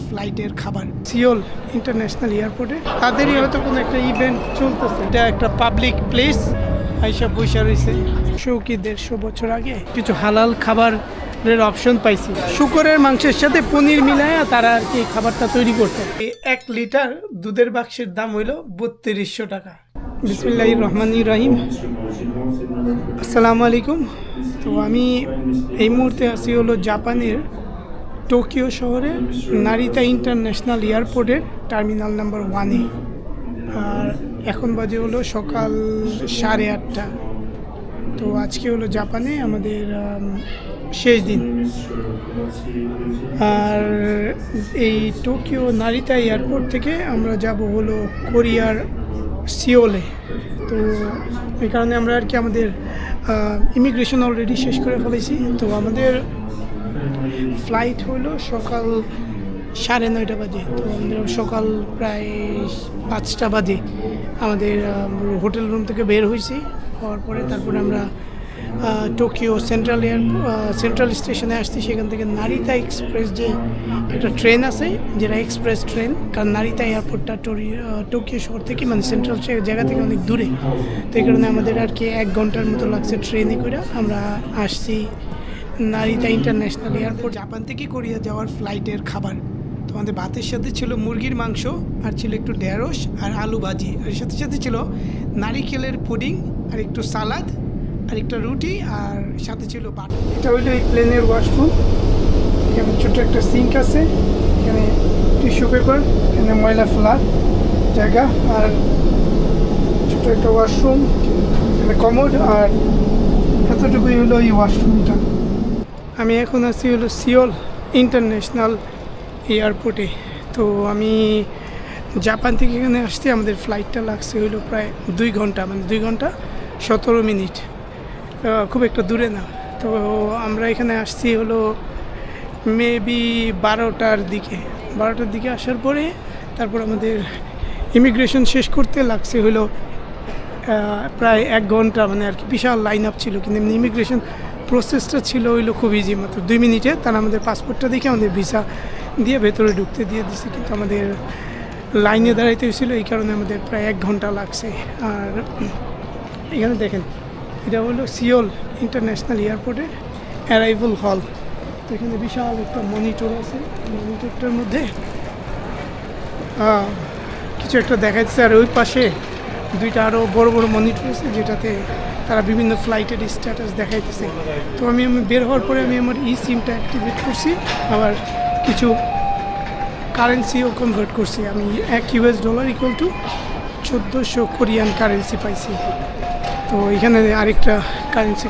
ফ্লাইটের খাবার Seoul international এয়ারপোর্টে তাদেরই হয়তো কোনো একটা ইভেন্ট চলতেছে। এটা একটা পাবলিক প্লেস, আইসা বৈশা রয়েছে। কি 150 বছর আগে কিছু হালাল খাবারের অপশন পাইছি। শুকরের মাংসের সাথে পনির মিলায়া তারা আর কি খাবারটা তৈরি করতে। 1 লিটার দুধের বাক্সের দাম হইল 3200 টাকা। বিসমিল্লাহির রহমানির রহিম। আসসালামু আলাইকুম। তো আমি এই মুহূর্তে আছি হলো জাপানের টোকিও শহরের নারিতা ইন্টারন্যাশনাল এয়ারপোর্টের টার্মিনাল নাম্বার 1-এ। আর এখন বাজে হলো সকাল 8:30। তো আজকে হলো জাপানে আমাদের শেষ দিন। আর এই টোকিও নারিতা এয়ারপোর্ট থেকে আমরা যাব হলো কোরিয়ার সিওলে। তো এই কারণে আমরা আর কি আমাদের ইমিগ্রেশন অলরেডি শেষ করে ফেলেছি। তো আমাদের ফ্লাইট হলো সকাল 9:30 বাজে। তো আমাদের সকাল প্রায় 5টা বাজে আমাদের হোটেল রুম থেকে বের হয়েছি। হওয়ার পরে তারপরে আমরা টোকিও সেন্ট্রাল স্টেশনে আসছি। সেখান থেকে নারিতা এক্সপ্রেস যে একটা ট্রেন আছে, যেটা এক্সপ্রেস ট্রেন, কারণ নারিতা এয়ারপোর্টটা টোকিও শহর থেকে মানে সেন্ট্রাল জায়গা থেকে অনেক দূরে। তো এই কারণে আমাদের আর কি 1 ঘন্টার মতো লাগছে ট্রেনে করে আমরা আসছি নারিতা ইন্টারন্যাশনাল এয়ারপোর্ট। জাপান থেকে কোরিয়া যাওয়ার ফ্লাইটের খাবার তো আমাদের ভাতের সাথে ছিল মুরগির মাংস, আর ছিল একটু ঢেঁড়স আর আলু ভাজি, আর সাথে সাথে ছিল নারিকেলের পুডিং আর একটু সালাদ আর একটা রুটি, আর সাথে ছিল বাটার। এটা হইলো এই প্লেনের ওয়াশরুম। এখানে ছোটো একটা সিঙ্ক আছে, এখানে টিস্যু পেপার, এখানে ময়লা ফেলার জায়গা, আর ছোটো একটা ওয়াশরুম, এখানে কমোড, আর এতটুকুই হলো এই ওয়াশরুমটা। আমি এখন আছি হলো সিওল ইন্টারন্যাশনাল এয়ারপোর্টে। তো আমি জাপান থেকে এখানে আসতে আমাদের ফ্লাইটটা লাগছে হইলো প্রায় 2 ঘন্টা, মানে 2 ঘন্টা 17 মিনিট। খুব একটা দূরে না। তো আমরা এখানে আসছি হলো মেবি 12টার দিকে আসার পরে তারপর আমাদের ইমিগ্রেশন শেষ করতে লাগছে হলো প্রায় 1 ঘন্টা, মানে আর কি বিশাল লাইন আপ ছিল। কিন্তু ইমিগ্রেশন প্রসেসটা ছিল হইলো খুব ইজি, মাত্র 2 মিনিটে তারা আমাদের পাসপোর্টটা দেখে আমাদের ভিসা দিয়ে ভেতরে ঢুকতে দিয়ে দিছে। কিন্তু আমাদের লাইনে দাঁড়াইতে হয়েছিল, এই কারণে আমাদের প্রায় 1 ঘন্টা লাগছে। আর এখানে দেখেন, এটা হলো সিওল ইন্টারন্যাশনাল এয়ারপোর্টের অ্যারাইভাল হল। তো এখানে বিশাল একটা মনিটর আছে, মনিটরটার মধ্যে কিছু একটা দেখাচ্ছে। আর ওই পাশে 2টা আরও বড় বড় মনিটর আছে, যেটাতে তারা বিভিন্ন ফ্লাইটের স্ট্যাটাস দেখাইতেছে। তো আমি বের হওয়ার পরে আমি আমার সিমটা অ্যাক্টিভেট করছি, আবার কিছু কারেন্সিও কনভার্ট করছি। আমি $1 ইকুয়াল টু 1400 কোরিয়ান কারেন্সি পাইছি। তো এখানে আরেকটা কারেন্সি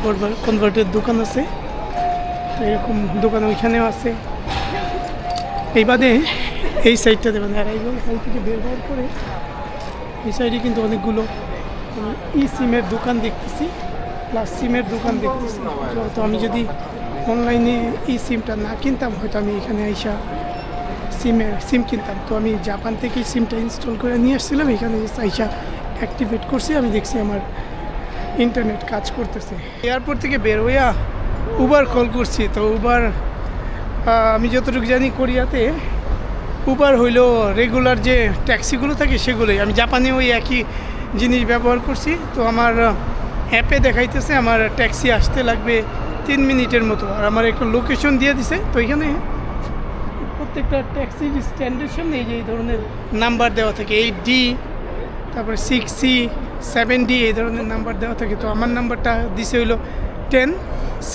কনভার্টের দোকান আছে, তো এরকম দোকান ওইখানেও আছে। এই বাদে এই সাইডটা দেবেন, অ্যারাইভাল হল থেকে বের হওয়ার পরে এই সাইডে কিন্তু অনেকগুলো সিমের দোকান দেখতেছি, প্লাস সিমের দোকান দেখতেছি। তো আমি যদি অনলাইনে সিমটা না কিনতাম, হয়তো আমি এখানে সিম কিনতাম। তো আমি জাপান থেকে সিমটা ইনস্টল করে নিয়ে আসছিলাম, এখানে আইসা অ্যাক্টিভেট করছি। আমি দেখছি আমার ইন্টারনেট কাজ করতেছে। এয়ারপোর্ট থেকে বের হইয়া উবার কল করছি। তো উবার, আমি যতটুকু জানি কোরিয়াতে উবার হইলো রেগুলার যে ট্যাক্সিগুলো থাকে সেগুলোই। আমি জাপানে ওই একই জিনিস ব্যবহার করছি। তো আমার অ্যাপে দেখাইতেছে আমার ট্যাক্সি আসতে লাগবে 3 মিনিটের মতো, আর আমার একটা লোকেশন দিয়ে দিছে। তো এখানে প্রত্যেকটা ট্যাক্সির স্ট্যান্ডের সামনে এই যে এই ধরনের নাম্বার দেওয়া থাকে, 8D, তারপরে 6C, 7D, এই ধরনের নাম্বার দেওয়া থাকে। তো আমার নাম্বারটা দিছে হইলো 10C।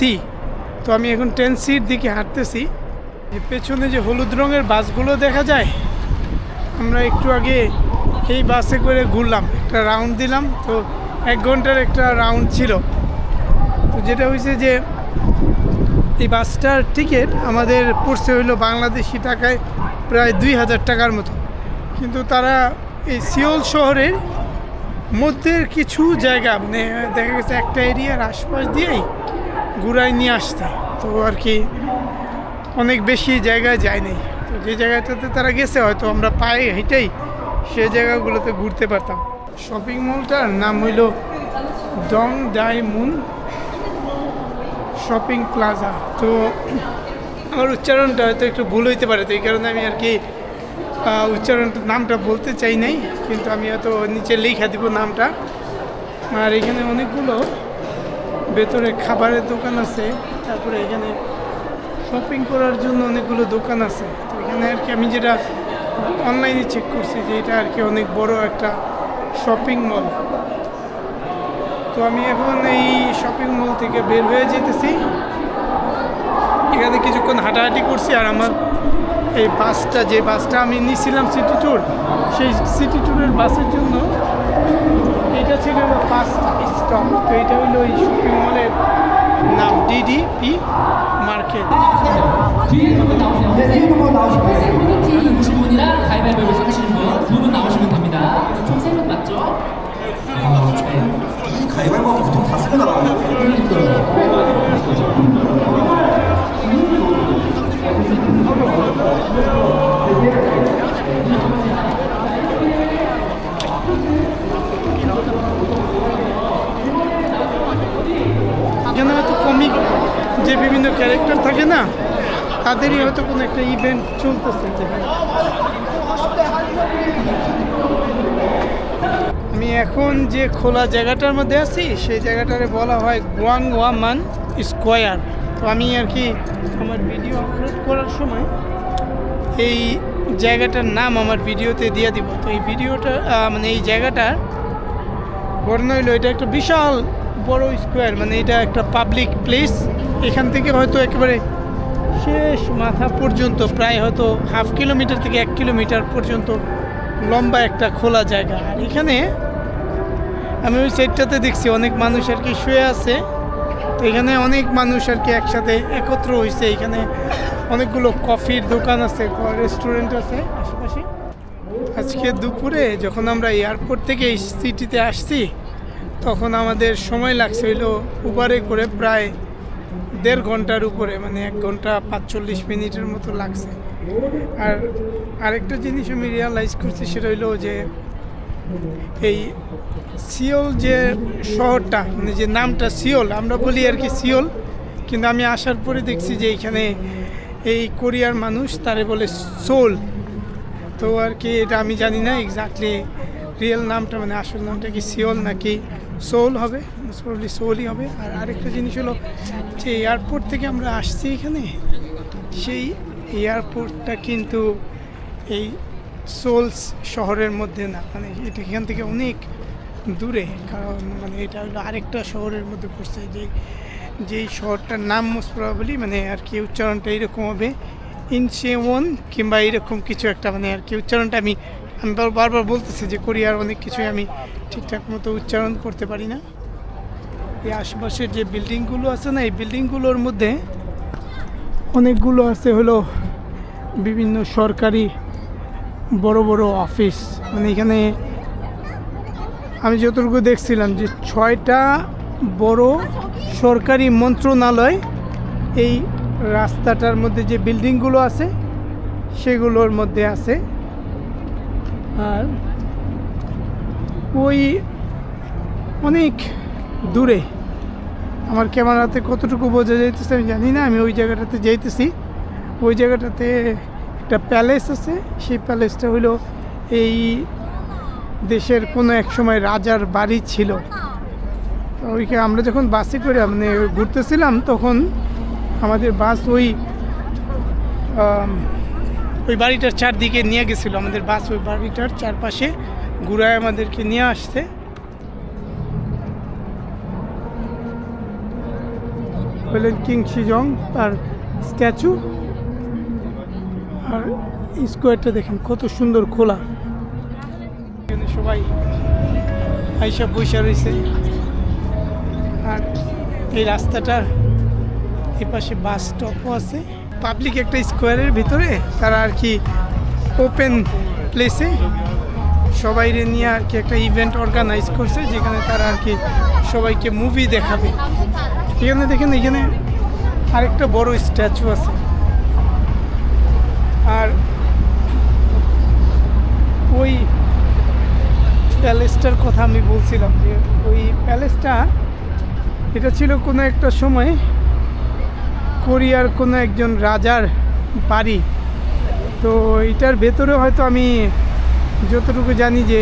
তো আমি এখন 10Cর দিকে হাঁটতেছি। পেছনে যে হলুদ রঙের বাসগুলো দেখা যায়, আমরা একটু আগে এই বাসে করে ঘুরলাম, একটা রাউন্ড দিলাম। তো 1 ঘন্টার একটা রাউন্ড ছিল। তো যেটা হয়েছে যে এই বাসটার টিকিট আমাদের পড়ছে হইলো বাংলাদেশি টাকায় প্রায় 2000 টাকার মতো। কিন্তু তারা এই সিওল শহরের মধ্যে কিছু জায়গা, মানে দেখা গেছে একটা এরিয়ার আশপাশ দিয়েই ঘুরায় নিয়ে আসতে। তো আর কি অনেক বেশি জায়গায় যায়নি। তো যে জায়গাটাতে তারা গেছে হয়তো আমরা পায়ে হেঁটেই সেই জায়গাগুলোতে ঘুরতে পারতাম। শপিং মলটার নাম হইল ডংডাইমুন শপিং প্লাজা। তো আমার উচ্চারণটা হয়তো একটু ভুল হইতে পারে, তো এই কারণে আমি আর কি উচ্চারণটা নামটা বলতে চাই নাই, কিন্তু আমি হয়তো নিচে লিখে দিব নামটা। আর এখানে অনেকগুলো ভেতরে খাবারের দোকান আছে, তারপরে এখানে শপিং করার জন্য অনেকগুলো দোকান আছে। তো এখানে আর কি আমি যেটা অনলাইনে চেক করছি যে এটা আর কি অনেক বড় একটা শপিং মল। তো আমি এখন এই শপিং মল থেকে বের হয়ে যেতেছি। এখানে কিছুক্ষণ হাঁটাহাঁটি করছি, আর আমার এই যে বাসটা আমি নিয়েছিলাম সিটি ট্যুর, সেই সিটি ট্যুরের বাসের জন্য এটা ছিল ফার্স্ট স্টপ। তো এটা হলো এই শপিং মলের নাম DDP মার্কেট। 분이랑 가위바위보를 하시는 분, 두 분 나오시면 됩니다. 총 3분 맞죠? 이 가위바위보 보통 다 쓰고 나가요. এখানে হয়তো কমিক যে বিভিন্ন ক্যারেক্টার থাকে না, তাদেরই হয়তো কোনো একটা ইভেন্ট চলতেছে। আমি এখন যে খোলা জায়গাটার মধ্যে আছি, সেই জায়গাটারে বলা হয় গুয়াংওয়ামান স্কোয়ার। তো আমি আর কি আমার ভিডিও আপলোড করার সময় এই জায়গাটার নাম আমার ভিডিওতে দিয়ে দিব। তো এই ভিডিওটা মানে এই জায়গাটার ঘটনা হইলো, এটা একটা বিশাল বড় স্কোয়ার, মানে এটা একটা পাবলিক প্লেস। এখান থেকে হয়তো একেবারে শেষ মাথা পর্যন্ত প্রায় হয়তো হাফ কিলোমিটার থেকে 1 কিলোমিটার পর্যন্ত লম্বা একটা খোলা জায়গা। আর এখানে আমি ওই সাইডটাতে দেখছি অনেক মানুষ আর কি শুয়ে আছে। তো এখানে অনেক মানুষ আর কি একসাথে একত্র হয়েছে। এখানে অনেকগুলো কফির দোকান আছে, রেস্টুরেন্ট আছে আশেপাশে। আজকে দুপুরে যখন আমরা এয়ারপোর্ট থেকে এই সিটিতে আসছি, তখন আমাদের সময় লাগছে হইলো উবারে করে প্রায় 1.5 ঘন্টার উপরে, মানে 1 ঘন্টা 45 মিনিটের মতো লাগছে। আর আরেকটা জিনিস আমি রিয়ালাইজ করছি, সেটা হইলো যে এই সিওল যে শহরটা, মানে যে নামটা সিওল, আমরা বলি আর কি সিওল, কিন্তু আমি আসার পরে দেখছি যে এইখানে এই কোরিয়ার মানুষ তারে বলে সোল। তো আর কি এটা আমি জানি না এক্স্যাক্টলি রিয়েল নামটা, মানে আসল নামটা কি সিওল নাকি সোল হবে, মোস্ট প্রবলি সোলই হবে। আর আরেকটা জিনিস হলো যে এয়ারপোর্ট থেকে আমরা আসছি এখানে, সেই এয়ারপোর্টটা কিন্তু এই সোলস শহরের মধ্যে না, মানে এটা এখান থেকে অনেক দূরে। কারণ মানে এটা হলো আরেকটা শহরের মধ্যে পড়ছে, যেই শহরটার নাম মোস্ট প্রবাবলি মানে আর কি উচ্চারণটা এরকম হবে ইনচেওন কিংবা এরকম কিছু একটা, মানে আর কি উচ্চারণটা আমি বারবার বলতেছি যে কোরিয়ার অনেক কিছুই আমি ঠিকঠাক মতো উচ্চারণ করতে পারি না। এই আশেপাশের যে বিল্ডিংগুলো আছে না, এই বিল্ডিংগুলোর মধ্যে অনেকগুলো আছে হলো বিভিন্ন সরকারি বড় বড় অফিস। মানে এখানে আমি যতটুকু দেখছিলাম যে 6টা বড় সরকারি মন্ত্রণালয় এই রাস্তাটার মধ্যে যে বিল্ডিংগুলো আছে সেগুলোর মধ্যে আছে। আর ওই অনেক দূরে, আমার ক্যামেরাতে কতটুকু বোঝা যাইতেছে আমি জানি না, আমি ওই জায়গাটাতে যাইতেছি। ওই জায়গাটাতে একটা প্যালেস আছে, সেই প্যালেসটা হলো এই দেশের কোনো এক সময় রাজার বাড়ি ছিল। তো ওইখানে আমরা যখন বাসে করে মানে ঘুরতেছিলাম, তখন আমাদের বাস ওই বাড়িটার চারদিকে নিয়ে গেছিলো। আমাদের বাস ওই বাড়িটার চারপাশে ঘুরায় আমাদেরকে নিয়ে আসছে। হলেন কিং শিজং, তার স্ট্যাচু। আর স্কোয়ারটা দেখেন কত সুন্দর খোলা, এখানে সবাই আইসা বসে রয়েছে। আর এই রাস্তাটার এই পাশে বাস স্টপও আছে। পাবলিক একটা স্কোয়ারের ভিতরে তারা আর কি ওপেন প্লেসে সবাইরে নিয়ে আর কি একটা ইভেন্ট অর্গানাইজ করছে, যেখানে তারা আর কি সবাইকে মুভি দেখাবে। এখানে দেখেন, এখানে আরেকটা বড় স্ট্যাচু আছে। আর ওই প্যালেসটার কথা আমি বলছিলাম যে ওই প্যালেসটা এটা ছিল কোনো একটা সময় কোরিয়ার কোনো একজন রাজার বাড়ি। তো এটার ভেতরে হয়তো আমি যতটুকু জানি যে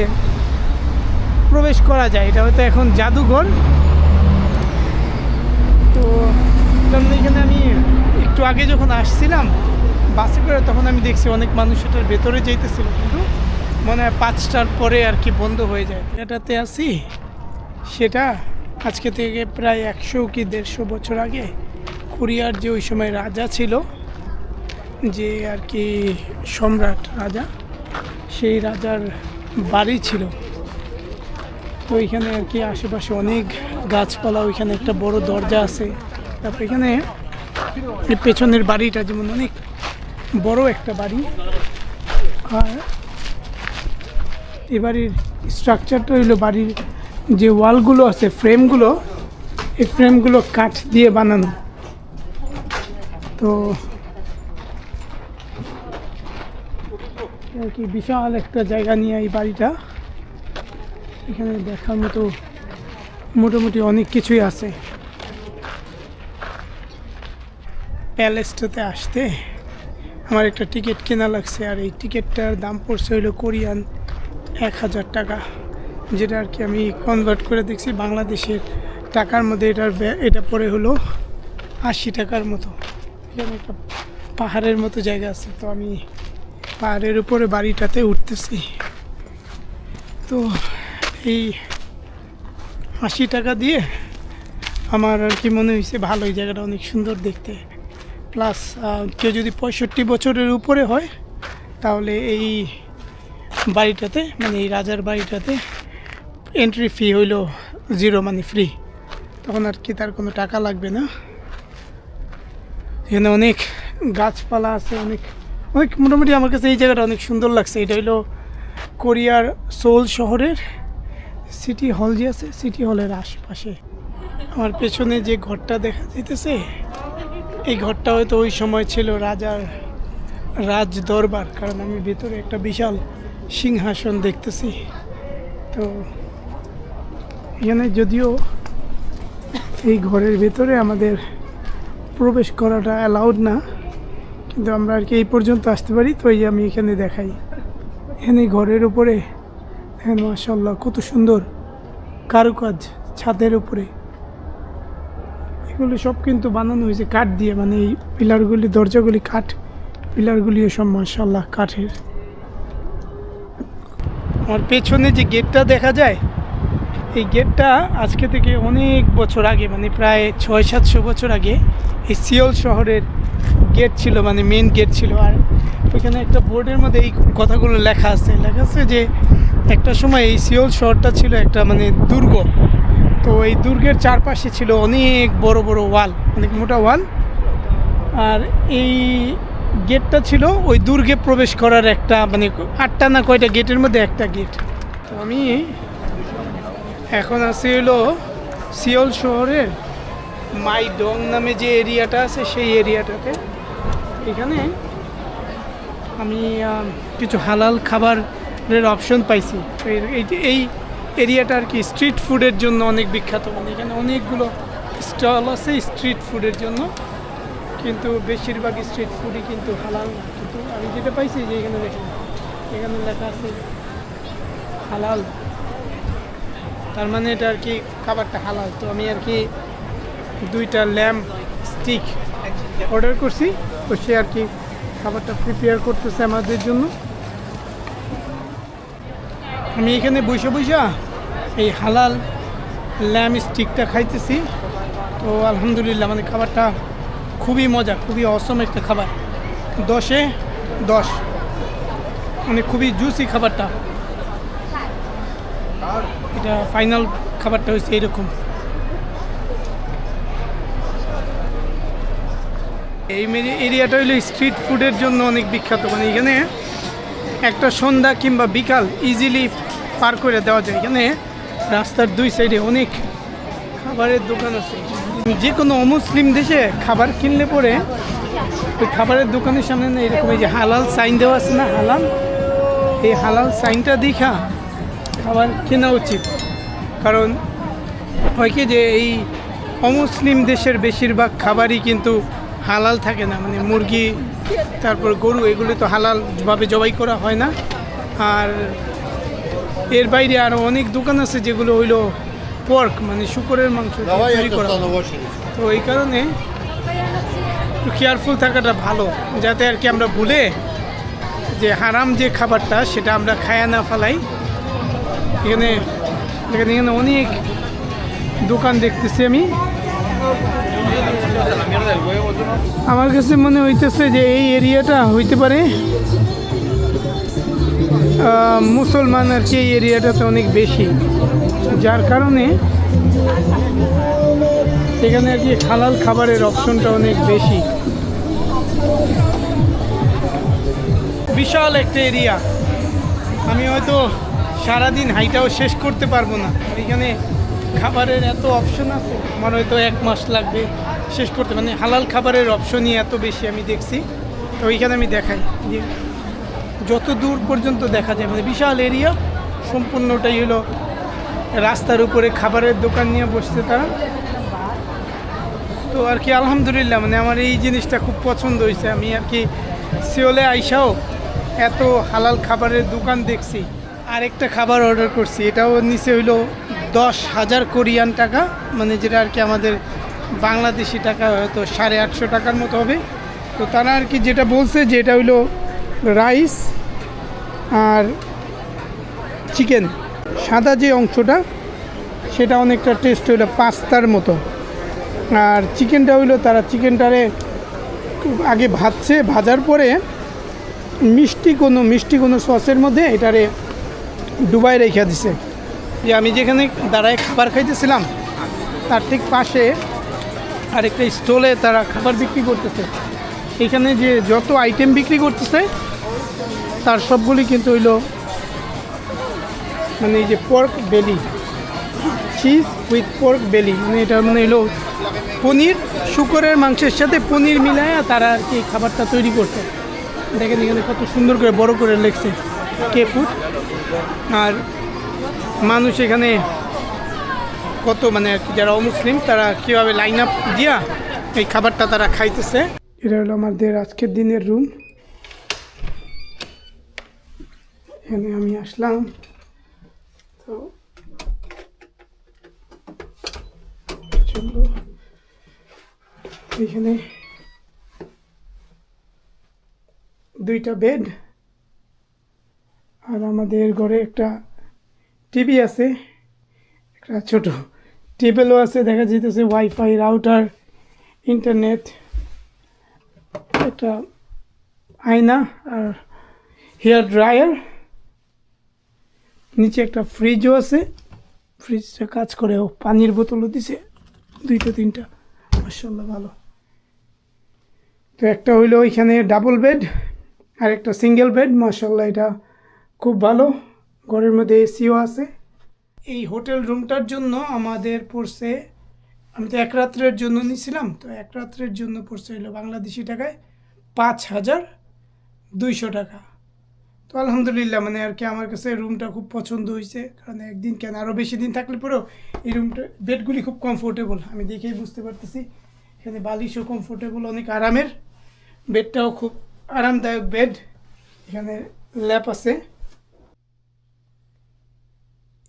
প্রবেশ করা যায়, এটা হয়তো এখন জাদুঘর। তো এখানে আমি একটু আগে যখন আসছিলাম বাসে করে, তখন আমি দেখছি অনেক মানুষ এটার ভেতরে যাইতেছিল, কিন্তু মনে হয় 5টার পরে আর কি বন্ধ হয়ে যায়। এটাতে আছি, সেটা আজকে থেকে প্রায় 100 কি 150 বছর আগে কোরিয়ার যে ওই সময় রাজা ছিল, যে আর কি সম্রাট রাজা, সেই রাজার বাড়ি ছিল। তো এখানে আর কি আশেপাশে অনেক গাছপালা, ওইখানে একটা বড় দরজা আছে। তারপর এখানে এই পেছনের বাড়িটা যেমন অনেক বড় একটা বাড়ি, আর এই বাড়ির স্ট্রাকচারটা হইলো, বাড়ির যে ওয়ালগুলো আছে, ফ্রেমগুলো, এই ফ্রেমগুলো কাঠ দিয়ে বানানো। তো আর কি বিশাল একটা জায়গা নিয়ে এই বাড়িটা, এখানে দেখার মতো মোটামুটি অনেক কিছুই আছে। প্যালেসটাতে আসতে আমার একটা টিকিট কেনা লাগছে, আর এই টিকিটটার দাম পড়ছে হইলো কোরিয়ান 1000 টাকা, যেটা আর কি আমি কনভার্ট করে দেখছি বাংলাদেশের টাকার মধ্যে। এটা পড়ে হলো 80 টাকার মতো। এখানে একটা পাহাড়ের মতো জায়গা আছে, তো আমি পাহাড়ের উপরে বাড়িটাতে উঠতেছি। তো এই 80 টাকা দিয়ে আমার আর কি মনে হয়েছে ভালো, এই জায়গাটা অনেক সুন্দর দেখতে। প্লাস কেউ যদি 65 বছরের উপরে হয়, তাহলে এই বাড়িটাতে, মানে এই রাজার বাড়িটাতে এন্ট্রি ফি হইল 0, মানে ফ্রি। তখন আর কি তার কোনো টাকা লাগবে না। এখানে অনেক গাছপালা আছে, অনেক অনেক মোটামুটি আমার কাছে এই জায়গাটা অনেক সুন্দর লাগছে। এটা হইলো কোরিয়ার সোল শহরের সিটি হল যে আছে, সিটি হলের আশেপাশে। আমার পেছনে যে ঘরটা দেখা যাইতেছে, এই ঘরটা হয়তো ওই সময় ছিল রাজার রাজ দরবার, কারণ আমি ভেতরে একটা বিশাল সিংহাসন দেখতেছি। তো এখানে যদিও এই ঘরের ভেতরে আমাদের প্রবেশ করাটা অ্যালাউড না, কিন্তু আমরা আর কি এই পর্যন্ত আসতে পারি। তো এই আমি এখানে দেখাই, এখানে ঘরের উপরে দেখেন মাশাআল্লাহ কত সুন্দর কারুকাজ ছাদের উপরে। এগুলো সব কিন্তু বানানো হয়েছে কাঠ দিয়ে, মানে এই পিলারগুলি, দরজাগুলি কাঠ, পিলারগুলিও সব মাশাআল্লাহ কাঠের। আমার পেছনে যে গেটটা দেখা যায়, এই গেটটা আজকে থেকে অনেক বছর আগে, মানে প্রায় 600-700 বছর আগে এই সিওল শহরের গেট ছিল, মানে মেন গেট ছিল। আর ওইখানে একটা বোর্ডের মধ্যে এই কথাগুলো লেখা আছে যে একটা সময় এই সিওল শহরটা ছিল একটা মানে দুর্গ। তো এই দুর্গের চারপাশে ছিল অনেক বড় বড় ওয়াল, অনেক মোটা ওয়াল, আর এই গেটটা ছিল ওই দুর্গে প্রবেশ করার একটা, মানে 8টা না কয়টা গেটের মধ্যে একটা গেট। তো আমি এখন আছি হলো সিওল শহরের মাইডং নামে যে এরিয়াটা আছে, সেই এরিয়াটাতে। এখানে আমি কিছু হালাল খাবারের অপশন পাইছি। তো এই এরিয়াটা আর কি স্ট্রিট ফুডের জন্য অনেক বিখ্যাত, মানে এখানে অনেকগুলো স্টল আছে স্ট্রিট ফুডের জন্য, কিন্তু বেশিরভাগ স্ট্রিট ফুডই কিন্তু হালাল না। কিন্তু আমি যেটা পাইছি যে এখানে দেখেন, এখানে লেখা আছে হালাল, তার মানে এটা আর কি খাবারটা হালাল। তো আমি আর কি 2টা ল্যাম্প স্টিক অর্ডার করছি, তো সে আর কি খাবারটা প্রিপেয়ার করতেছে আমাদের জন্য। আমি এখানে বসে এই হালাল ল্যাম্প স্টিকটা খাইতেছি। তো আলহামদুলিল্লাহ, মানে খাবারটা খুবই মজা, খুবই অসম একটা খাবার, 10-এ 10, মানে খুবই জুসি খাবারটা। এটা ফাইনাল খাবারটা হচ্ছে এরকম। এই এরিয়াটা হলো স্ট্রিট ফুডের জন্য অনেক বিখ্যাত, মানে এখানে একটা সন্ধ্যা কিংবা বিকাল ইজিলি পার করে দেওয়া যায়। এখানে রাস্তার 2 সাইডে অনেক খাবারের দোকান আছে। যে কোনো অমুসলিম দেশে খাবার কিনলে পরে ওই খাবারের দোকানের সামনে না এরকম এই যে হালাল সাইন দেওয়া আছে না, হালাল, এই হালাল সাইনটা দেখা খাবার কেনা উচিত। কারণ হয় কি যে এই অমুসলিম দেশের বেশিরভাগ খাবারই কিন্তু হালাল থাকে না, মানে মুরগি তারপর গরু এগুলি তো হালালভাবে জবাই করা হয় না। আর এর বাইরে আরও অনেক দোকান আছে যেগুলো হইলো পর্ক, মানে শুকরের মাংস দিয়ে তৈরি করা হয়। তো এই কারণে একটু কেয়ারফুল থাকাটা ভালো, যাতে আর কি আমরা ভুলে যে হারাম যে খাবারটা সেটা আমরা খায়া না ফেলাই। এখানে দেখেন, এখানে অনেক দোকান দেখতেছি আমি। আমার কাছে মনে হইতেছে যে এই এরিয়াটা হইতে পারে মুসলমান আর কি, এই এরিয়াটাতে অনেক বেশি, যার কারণে এখানে আর কি হালাল খাবারের অপশনটা অনেক বেশি। বিশাল একটা এরিয়া, আমি হয়তো সারাদিন হাইটাও শেষ করতে পারবো না। এখানে খাবারের এত অপশন আছে, আমার হয়তো 1 মাস লাগবে শেষ করতে, মানে হালাল খাবারের অপশনই এত বেশি আমি দেখছি। তো এইখানে আমি দেখাই যে যত দূর পর্যন্ত দেখা যায়, মানে বিশাল এরিয়া, সম্পূর্ণটাই হলো রাস্তার উপরে খাবারের দোকান নিয়ে বসছে তারা। তো আর কি আলহামদুলিল্লাহ, মানে আমার এই জিনিসটা খুব পছন্দ হয়েছে। আমি আর কি সিওলে আইসাও এত হালাল খাবারের দোকান দেখছি। আরেকটা খাবার অর্ডার করছি, এটাও নিচে হইলো 10,000 কোরিয়ান টাকা, মানে যেটা আর কি আমাদের বাংলাদেশি টাকা হয়তো 850 টাকার মতো হবে। তো তারা আর কি যেটা বলছে যে এটা হইলো রাইস আর চিকেন, সাদা যে অংশটা সেটা অনেকটা টেস্ট হইলো পাস্তার মতো। আর চিকেনটা হইলো তারা চিকেনটারে আগে ভাজছে, ভাজার পরে মিষ্টি কোনো সসের মধ্যে এটারে ডুবাই রেখে দিছে। যে আমি যেখানে দাঁড়ায় খাবার খাইতেছিলাম তার ঠিক পাশে আরেকটা স্টলে তারা খাবার বিক্রি করতেছে। এখানে যে যত আইটেম বিক্রি করতেছে তার সবগুলি কিন্তু হইলো মানে এই যে পর্ক বেলি, চিজ উইথ পর্ক বেলি, মানে এটা মানে হইলো পনির, শুকরের মাংসের সাথে পনির মিলায় তারা আর কি খাবারটা তৈরি করছে। দেখেন এখানে কত সুন্দর করে বড় করে লেখছে কে ফুড। আর মানুষ এখানে কত মানে আর কি যারা অমুসলিম তারা কীভাবে লাইন আপ দিয়া এই খাবারটা তারা খাইতেছে। এটা হলো আমাদের আজকের দিনের রুম। এখানে আমি আসলাম, তো চলো এখানে 2টা বেড, আর আমাদের ঘরে একটা টিভি আছে, একটা ছোট টেবিলও আছে, দেখা যেতেছে ওয়াইফাই, রাউটার, ইন্টারনেট, একটা আয়না আর হেয়ার ড্রায়ার, নিচে একটা ফ্রিজও আছে, ফ্রিজটা কাজ করে, ও পানির বোতলও দিছে 2-3টা, মাশাআল্লাহ ভালো। তো একটা হইলো ওইখানে ডাবল বেড আর একটা সিঙ্গেল বেড, মাশাআল্লাহ এটা খুব ভালো। ঘরের মধ্যে এসিও আছে। এই হোটেল রুমটার জন্য আমাদের পড়ছে, আমি তো 1 রাত্রের জন্য নিয়েছিলাম, তো 1 রাত্রের জন্য পড়ছে হইলো বাংলাদেশি টাকায় 5,200 টাকা। তো আলহামদুলিল্লাহ, মানে আর কি আমার কাছে রুমটা খুব পছন্দ হয়েছে, কারণ একদিন কেন আরও বেশি দিন থাকলে পরেও এই রুমটা বেডগুলি খুব কমফোর্টেবল, আমি দেখেই বুঝতে পারতেছি। এখানে বালিশও কমফোর্টেবল, অনেক আরামের, বেডটাও খুব আরামদায়ক বেড। এখানে ল্যাপ আছে।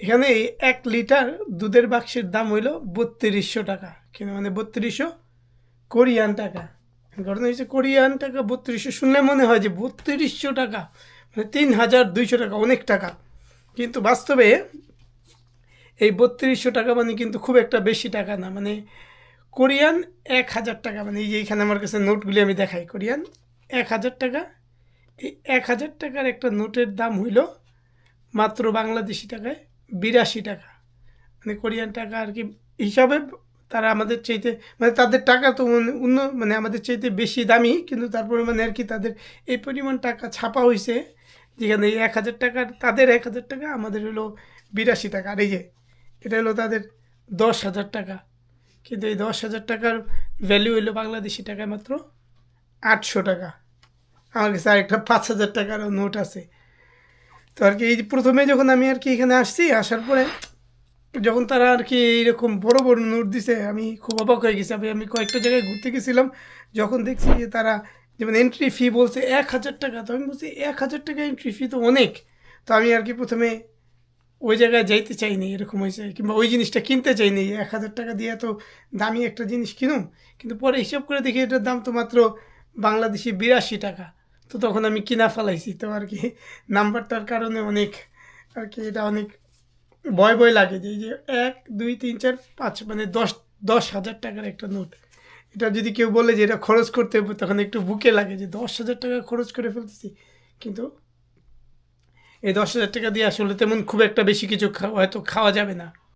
এখানে 1 লিটার দুধের বাক্সের দাম হইল 3200 টাকা, কিন্তু মানে 3200 কোরিয়ান টাকা। ঘটনা হয়েছে কোরিয়ান টাকা 3200 শুনলে মনে হয় যে 3200 টাকা মানে 3200 টাকা, অনেক টাকা, কিন্তু বাস্তবে এই 3200 টাকা মানে কিন্তু খুব একটা বেশি টাকা না। মানে কোরিয়ান 1000 টাকা, মানে এই যে এইখানে আমার কাছে নোটগুলি আমি দেখাই, কোরিয়ান 1000 টাকা। এই 1000 টাকার একটা নোটের দাম হইল মাত্র বাংলাদেশি টাকায় 82 টাকা, মানে কোরিয়ান টাকা আর কি হিসাবে তারা আমাদের চাইতে, মানে তাদের টাকা তো মানে আমাদের চাইতে বেশি দামি, কিন্তু তারপরে মানে আর কি তাদের এই পরিমাণ টাকা ছাপা হয়েছে, যেখানে এই 1000 টাকার তাদের 1000 টাকা, আমাদের হলো 82 টাকা। আর এই যে এটা হলো তাদের 10,000 টাকা, কিন্তু এই 10,000 টাকার ভ্যালু হইলো বাংলাদেশি টাকায় মাত্র 800 টাকা। আমার কাছে আরেকটা 5,000 টাকারও নোট আছে। তো আর কি এই প্রথমে যখন আমি আর কি এখানে আসছি, আসার পরে যখন তারা আর কি এইরকম বড় বড় নোট দিছে আমি খুব অবাক হয়ে গেছি। আমি কয়েকটা জায়গায় ঘুরতে গেছিলাম, যখন দেখছি যে তারা যেমন এন্ট্রি ফি বলছে 1,000 টাকা, তো আমি বলছি 1,000 টাকা এন্ট্রি ফি তো অনেক। তো আমি আর কি প্রথমে ওই জায়গায় যাইতে চাইনি, এরকম হয়েছে, কিংবা ওই জিনিসটা কিনতে চাইনি, 1,000 টাকা দিয়ে এত দামি একটা জিনিস কিনুম। কিন্তু পরে হিসাব করে দেখি এটার দাম তো মাত্র বাংলাদেশি 82 টাকা। তো তখন আমি কিনা ফেলাইছি। তো আর কি নাম্বারটার কারণে অনেক আর কি এটা অনেক ভয় ভয় লাগে যে এই যে 1 2 3 4 5 মানে 10,000 টাকার একটা নোট, এটা যদি কেউ বলে যে এটা খরচ করতে হবে তখন একটু বুকে লাগে যে 10,000 টাকা খরচ করে ফেলতেছি। কিন্তু এই 10,000 টাকা দিয়ে আসলে তেমন খুব একটা বেশি কিছু হয়তো খাওয়া যাবে না।